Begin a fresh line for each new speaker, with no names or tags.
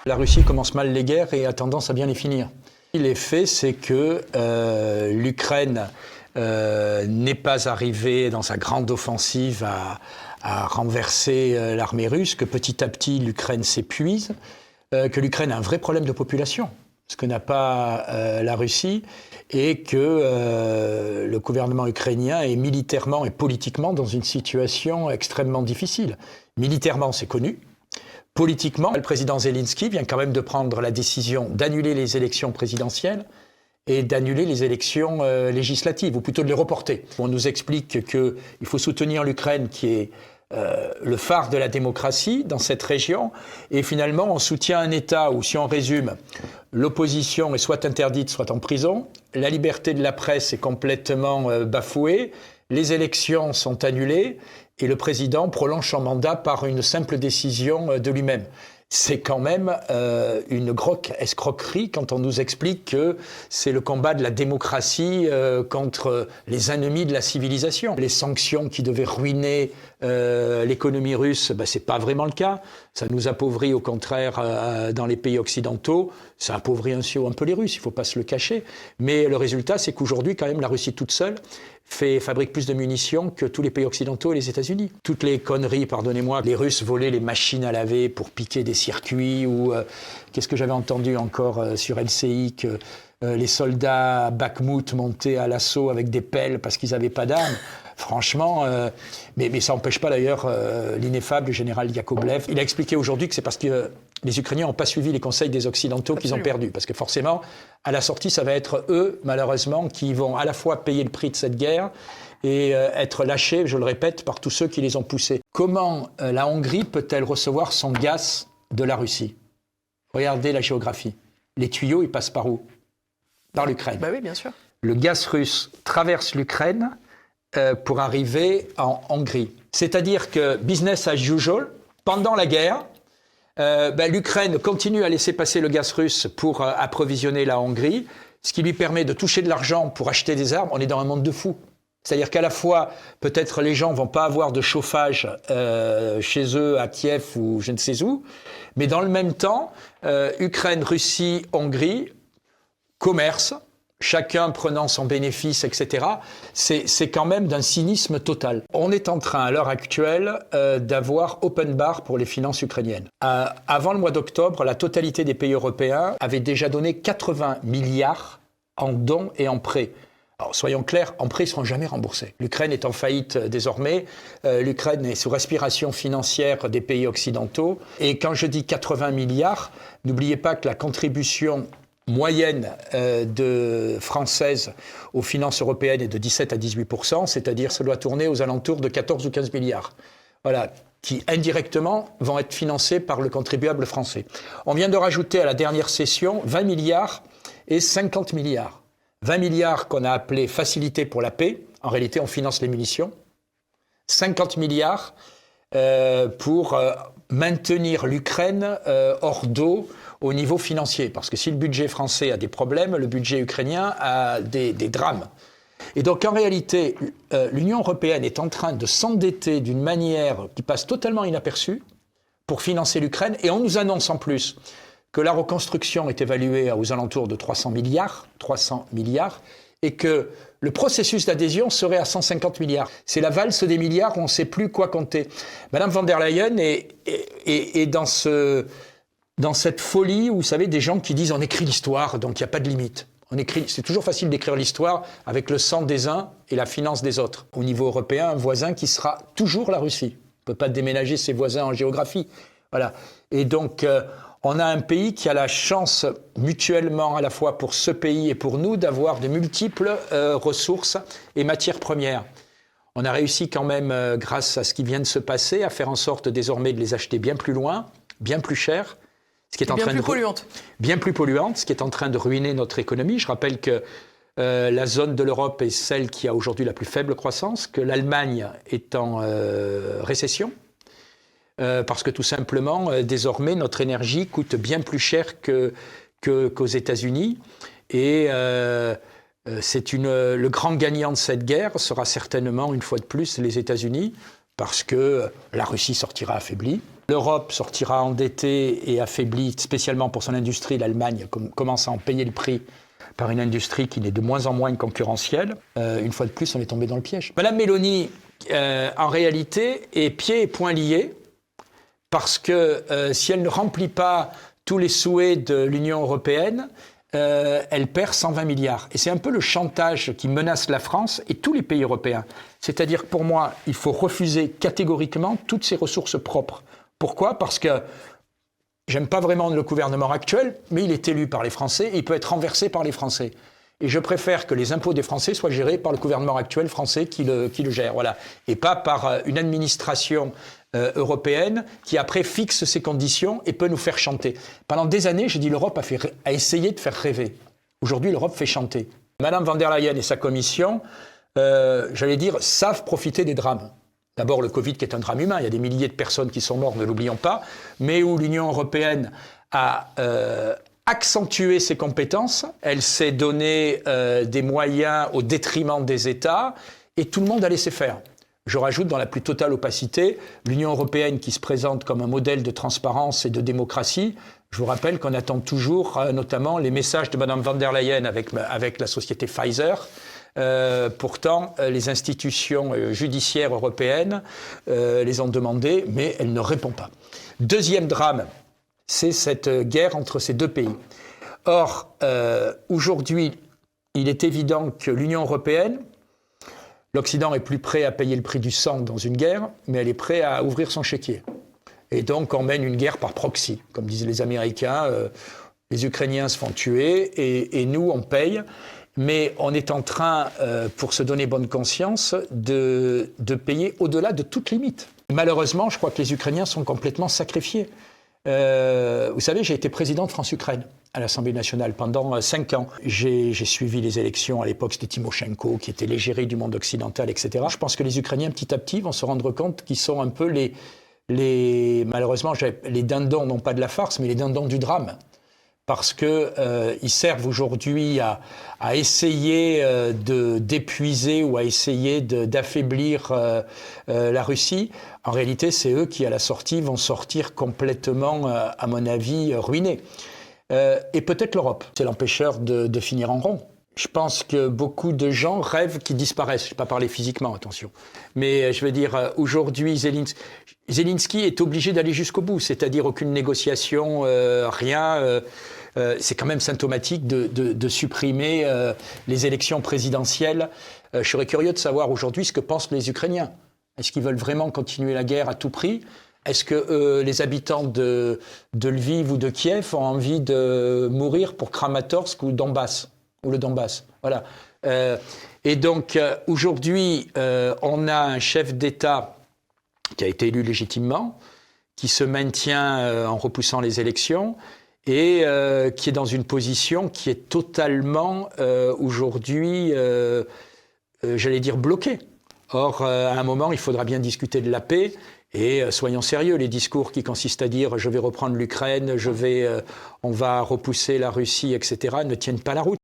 La Russie commence mal les guerres et a tendance à bien les finir. Les faits, c'est que l'Ukraine n'est pas arrivée dans sa grande offensive à renverser l'armée russe, que petit à petit l'Ukraine s'épuise, que l'Ukraine a un vrai problème de population, ce que n'a pas la Russie, et que le gouvernement ukrainien est militairement et politiquement dans une situation extrêmement difficile. Militairement, c'est connu. Politiquement, le président Zelensky vient quand même de prendre la décision d'annuler les élections présidentielles et d'annuler les élections législatives, ou plutôt de les reporter. On nous explique qu'il faut soutenir l'Ukraine qui est le phare de la démocratie dans cette région, et finalement on soutient un État où, si on résume, l'opposition est soit interdite, soit en prison, la liberté de la presse est complètement bafouée, les élections sont annulées, et le président prolonge son mandat par une simple décision de lui-même. C'est quand même une grosse escroquerie quand on nous explique que c'est le combat de la démocratie contre les ennemis de la civilisation. Les sanctions qui devaient ruiner l'économie russe, c'est pas vraiment le cas. Ça nous appauvrit au contraire dans les pays occidentaux. Ça appauvrit un peu les Russes, il faut pas se le cacher. Mais le résultat, c'est qu'aujourd'hui, quand même, la Russie toute seule fabrique plus de munitions que tous les pays occidentaux et les États-Unis. Toutes les conneries, pardonnez-moi, les Russes volaient les machines à laver pour piquer des circuits, ou qu'est-ce que j'avais entendu encore sur LCI, que les soldats à Bakhmout montaient à l'assaut avec des pelles parce qu'ils n'avaient pas d'armes. Franchement, mais ça n'empêche pas d'ailleurs l'ineffable général Yakovlev. Il a expliqué aujourd'hui que c'est parce que les Ukrainiens n'ont pas suivi les conseils des Occidentaux qu'ils ont perdu. Parce que forcément, à la sortie, ça va être eux, malheureusement, qui vont à la fois payer le prix de cette guerre et être lâchés, je le répète, par tous ceux qui les ont poussés. Comment la Hongrie peut-elle recevoir son gaz de la Russie? Regardez la géographie. Les tuyaux, ils passent par où? Par l'Ukraine.
Bah oui, bien sûr. Le
gaz russe traverse l'Ukraine pour arriver en Hongrie. C'est-à-dire que business as usual, pendant la guerre, l'Ukraine continue à laisser passer le gaz russe pour approvisionner la Hongrie, ce qui lui permet de toucher de l'argent pour acheter des armes. On est dans un monde de fous. C'est-à-dire qu'à la fois, peut-être les gens vont pas avoir de chauffage chez eux, à Kiev ou je ne sais où, mais dans le même temps, Ukraine, Russie, Hongrie, commerce, chacun prenant son bénéfice, etc., c'est quand même d'un cynisme total. On est en train, à l'heure actuelle, d'avoir open bar pour les finances ukrainiennes. Avant le mois d'octobre, la totalité des pays européens avaient déjà donné 80 milliards en dons et en prêts. Alors, soyons clairs, en prêts, ils ne seront jamais remboursés. L'Ukraine est en faillite désormais. L'Ukraine est sous respiration financière des pays occidentaux. Et quand je dis 80 milliards, n'oubliez pas que la contribution moyenne française aux finances européennes est de 17 à 18%, c'est-à-dire ça doit tourner aux alentours de 14 ou 15 milliards. Voilà, qui indirectement vont être financés par le contribuable français. On vient de rajouter à la dernière session 20 milliards et 50 milliards. 20 milliards qu'on a appelé facilité pour la paix, en réalité on finance les munitions. 50 milliards pour maintenir l'Ukraine hors d'eau au niveau financier. Parce que si le budget français a des problèmes, le budget ukrainien a des drames. Et donc en réalité, l'Union européenne est en train de s'endetter d'une manière qui passe totalement inaperçue pour financer l'Ukraine. Et on nous annonce en plus que la reconstruction est évaluée aux alentours de 300 milliards, et que le processus d'adhésion serait à 150 milliards. C'est la valse des milliards où on ne sait plus quoi compter. Madame von der Leyen est dans cette folie où, vous savez, des gens qui disent on écrit l'histoire, donc il n'y a pas de limite. C'est toujours facile d'écrire l'histoire avec le sang des uns et la finance des autres. Au niveau européen, un voisin qui sera toujours la Russie. On ne peut pas déménager ses voisins en géographie. Voilà. Et donc, on a un pays qui a la chance mutuellement, à la fois pour ce pays et pour nous, d'avoir de multiples ressources et matières premières. On a réussi quand même, grâce à ce qui vient de se passer, à faire en sorte désormais de les acheter bien plus loin, bien plus cher. Ce qui est en train bien plus polluante, ce qui est en train de ruiner notre économie. Je rappelle que la zone de l'Europe est celle qui a aujourd'hui la plus faible croissance, que l'Allemagne est en récession, parce que tout simplement, désormais, notre énergie coûte bien plus cher qu'aux États-Unis. Et le grand gagnant de cette guerre sera certainement, une fois de plus, les États-Unis, parce que la Russie sortira affaiblie. L'Europe sortira endettée et affaiblie, spécialement pour son industrie. L'Allemagne commence à en payer le prix par une industrie qui n'est de moins en moins concurrentielle. Une fois de plus, on est tombé dans le piège. Madame Meloni, en réalité, est pieds et poings liés, parce que si elle ne remplit pas tous les souhaits de l'Union européenne, elle perd 120 milliards. Et c'est un peu le chantage qui menace la France et tous les pays européens. C'est-à-dire que pour moi, il faut refuser catégoriquement toutes ces ressources propres. Pourquoi ? Parce que j'aime pas vraiment le gouvernement actuel, mais il est élu par les Français et il peut être renversé par les Français. Et je préfère que les impôts des Français soient gérés par le gouvernement actuel français qui le gère, voilà, et pas par une administration européenne qui après fixe ses conditions et peut nous faire chanter. Pendant des années, j'ai dit l'Europe a essayé de faire rêver. Aujourd'hui, l'Europe fait chanter. Madame von der Leyen et sa commission, j'allais dire, savent profiter des drames. D'abord, le Covid qui est un drame humain, il y a des milliers de personnes qui sont mortes, ne l'oublions pas, mais où l'Union européenne a accentué ses compétences, elle s'est donné des moyens au détriment des États, et tout le monde a laissé faire. Je rajoute, dans la plus totale opacité, l'Union européenne qui se présente comme un modèle de transparence et de démocratie. Je vous rappelle qu'on attend toujours, notamment, les messages de Mme von der Leyen avec la société Pfizer. Pourtant, les institutions judiciaires européennes les ont demandées, mais elle ne répond pas. Deuxième drame, c'est cette guerre entre ces deux pays. Or, aujourd'hui, il est évident que l'Union européenne, l'Occident est plus prêt à payer le prix du sang dans une guerre, mais elle est prête à ouvrir son chéquier. Et donc, on mène une guerre par proxy. Comme disaient les Américains, les Ukrainiens se font tuer et nous, on paye. Mais on est en train, pour se donner bonne conscience, de payer au-delà de toute limite. Malheureusement, je crois que les Ukrainiens sont complètement sacrifiés. Vous savez, j'ai été président de France-Ukraine à l'Assemblée nationale pendant 5 ans. J'ai suivi les élections. À l'époque, c'était Tymoshenko, qui était l'égérie du monde occidental, etc. Je pense que les Ukrainiens, petit à petit, vont se rendre compte qu'ils sont un peu malheureusement, les dindons, non pas de la farce, mais les dindons du drame. Parce qu'ils servent aujourd'hui à essayer d'épuiser ou à essayer d'affaiblir la Russie. En réalité, c'est eux qui, à la sortie, vont sortir complètement, à mon avis, ruinés. Et peut-être l'Europe. C'est l'empêcheur de finir en rond. Je pense que beaucoup de gens rêvent qu'ils disparaissent. Je ne vais pas parler physiquement, attention. Mais je veux dire, aujourd'hui, Zelensky est obligé d'aller jusqu'au bout. C'est-à-dire aucune négociation, rien. C'est quand même symptomatique de supprimer les élections présidentielles. Je serais curieux de savoir aujourd'hui ce que pensent les Ukrainiens. Est-ce qu'ils veulent vraiment continuer la guerre à tout prix ? Est-ce que les habitants de Lviv ou de Kiev ont envie de mourir pour Kramatorsk ou Donbass, ou le Donbass ? Voilà. Et donc, aujourd'hui, on a un chef d'État qui a été élu légitimement, qui se maintient en repoussant les élections, et qui est dans une position qui est totalement, aujourd'hui, j'allais dire, bloquée. Or, à un moment, il faudra bien discuter de la paix, et soyons sérieux, les discours qui consistent à dire « je vais reprendre l'Ukraine, on va repousser la Russie, etc. » ne tiennent pas la route.